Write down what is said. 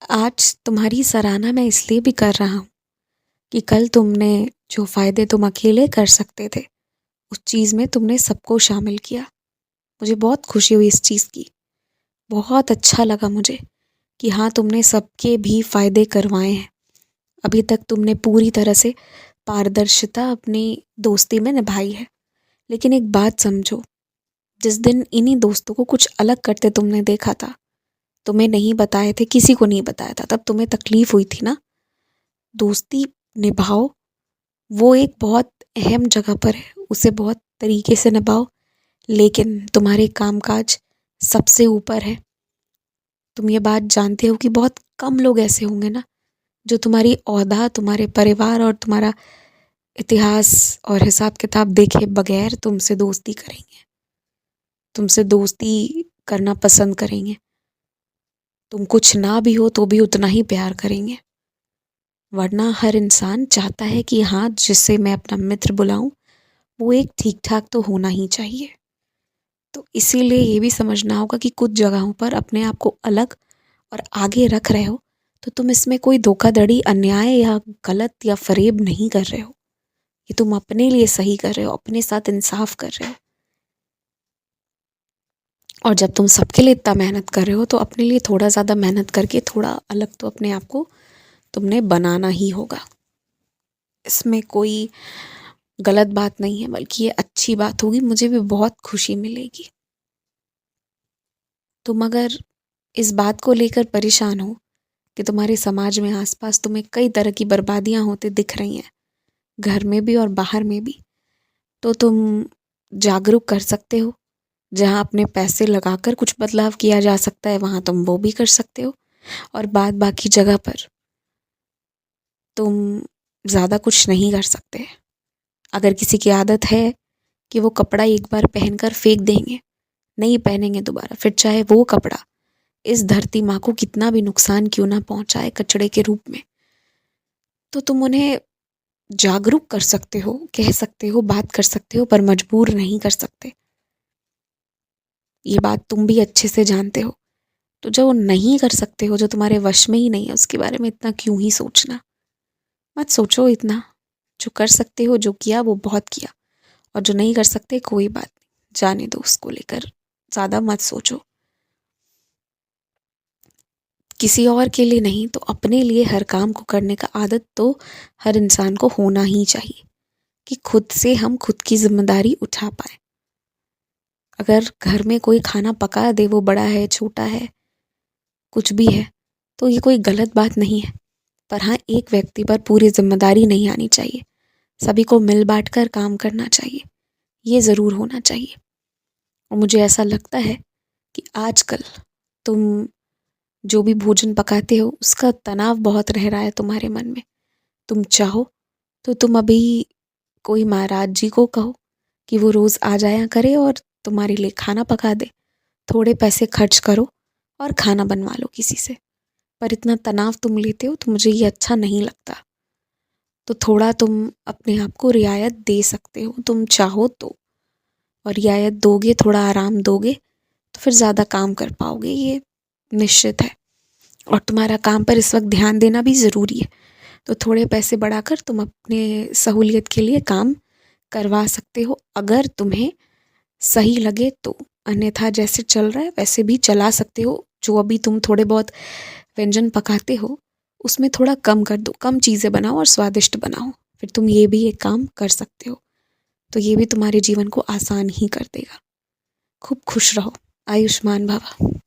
आज तुम्हारी सराहना मैं इसलिए भी कर रहा हूँ कि कल तुमने जो फ़ायदे तुम अकेले कर सकते थे, उस चीज़ में तुमने सबको शामिल किया। मुझे बहुत खुशी हुई इस चीज़ की। बहुत अच्छा लगा मुझे कि हाँ, तुमने सबके भी फ़ायदे करवाए हैं। अभी तक तुमने पूरी तरह से पारदर्शिता अपनी दोस्ती में निभाई है। लेकिन एक बात समझो, जिस दिन इन्हीं दोस्तों को कुछ अलग करते तुमने देखा था, तुम्हें नहीं बताए थे, किसी को नहीं बताया था, तब तुम्हें तकलीफ़ हुई थी ना? दोस्ती निभाओ, वो एक बहुत अहम जगह पर है, उसे बहुत तरीके से निभाओ, लेकिन तुम्हारे कामकाज सबसे ऊपर है। तुम ये बात जानते हो कि बहुत कम लोग ऐसे होंगे ना, जो तुम्हारी ओहदा, तुम्हारे परिवार और तुम्हारा इतिहास और हिसाब किताब देखे बगैर तुमसे दोस्ती करेंगे, तुमसे दोस्ती करना पसंद करेंगे। तुम कुछ ना भी हो तो भी उतना ही प्यार करेंगे। वरना हर इंसान चाहता है कि हाँ, जिसे मैं अपना मित्र बुलाऊं, वो एक ठीक-ठाक तो होना ही चाहिए। तो इसीलिए ये भी समझना होगा कि कुछ जगहों पर अपने आप को अलग और आगे रख रहे हो, तो तुम इसमें कोई धोखाधड़ी, अन्याय या गलत या फ़रेब नहीं कर रहे हो। ये तुम अपने लिए सही कर रहे हो, अपने साथ इंसाफ कर रहे हो। और जब तुम सबके लिए इतना मेहनत कर रहे हो, तो अपने लिए थोड़ा ज़्यादा मेहनत करके थोड़ा अलग तो अपने आप को तुमने बनाना ही होगा। इसमें कोई गलत बात नहीं है, बल्कि ये अच्छी बात होगी, मुझे भी बहुत खुशी मिलेगी। तुम अगर इस बात को लेकर परेशान हो कि तुम्हारे समाज में आसपास तुम्हें कई तरह की बर्बादियां होते दिख रही हैं, घर में भी और बाहर में भी, तो तुम जागरूक कर सकते हो। जहाँ अपने पैसे लगाकर कुछ बदलाव किया जा सकता है, वहाँ तुम वो भी कर सकते हो। और बाकी जगह पर तुम ज़्यादा कुछ नहीं कर सकते। अगर किसी की आदत है कि वो कपड़ा एक बार पहनकर फेंक देंगे, नहीं पहनेंगे दोबारा, फिर चाहे वो कपड़ा इस धरती माँ को कितना भी नुकसान क्यों ना पहुँचाए कचड़े के रूप में, तो तुम उन्हें जागरूक कर सकते हो, कह सकते हो, बात कर सकते हो, पर मजबूर नहीं कर सकते। ये बात तुम भी अच्छे से जानते हो। तो जो नहीं कर सकते हो, जो तुम्हारे वश में ही नहीं है, उसके बारे में इतना क्यों ही सोचना। मत सोचो इतना। जो कर सकते हो, जो किया वो बहुत किया, और जो नहीं कर सकते कोई बात नहीं, जाने दो, उसको लेकर ज़्यादा मत सोचो। किसी और के लिए नहीं तो अपने लिए हर काम को करने का आदत तो हर इंसान को होना ही चाहिए, कि खुद से हम खुद की जिम्मेदारी उठा पाए। अगर घर में कोई खाना पका दे, वो बड़ा है, छोटा है, कुछ भी है, तो ये कोई गलत बात नहीं है। पर हाँ, एक व्यक्ति पर पूरी जिम्मेदारी नहीं आनी चाहिए। सभी को मिल बांट कर काम करना चाहिए, ये ज़रूर होना चाहिए। और मुझे ऐसा लगता है कि आजकल तुम जो भी भोजन पकाते हो, उसका तनाव बहुत रह रहा है तुम्हारे मन में। तुम चाहो तो तुम अभी कोई महाराज जी को कहो कि वो रोज़ आ जाया करे और तुम्हारे लिए खाना पका दे। थोड़े पैसे खर्च करो और खाना बनवा लो किसी से। पर इतना तनाव तुम लेते हो तो मुझे ये अच्छा नहीं लगता। तो थोड़ा तुम अपने आप को रियायत दे सकते हो, तुम चाहो तो। और रियायत दोगे, थोड़ा आराम दोगे, तो फिर ज़्यादा काम कर पाओगे, ये निश्चित है। और तुम्हारा काम पर इस वक्त ध्यान देना भी ज़रूरी है। तो थोड़े पैसे बढ़ाकर तुम अपने सहूलियत के लिए काम करवा सकते हो, अगर तुम्हें सही लगे तो। अन्यथा जैसे चल रहा है वैसे भी चला सकते हो। जो अभी तुम थोड़े बहुत व्यंजन पकाते हो, उसमें थोड़ा कम कर दो, कम चीज़ें बनाओ और स्वादिष्ट बनाओ। फिर तुम ये भी एक काम कर सकते हो, तो ये भी तुम्हारे जीवन को आसान ही कर देगा। खूब खुश रहो। आयुष्मान भव।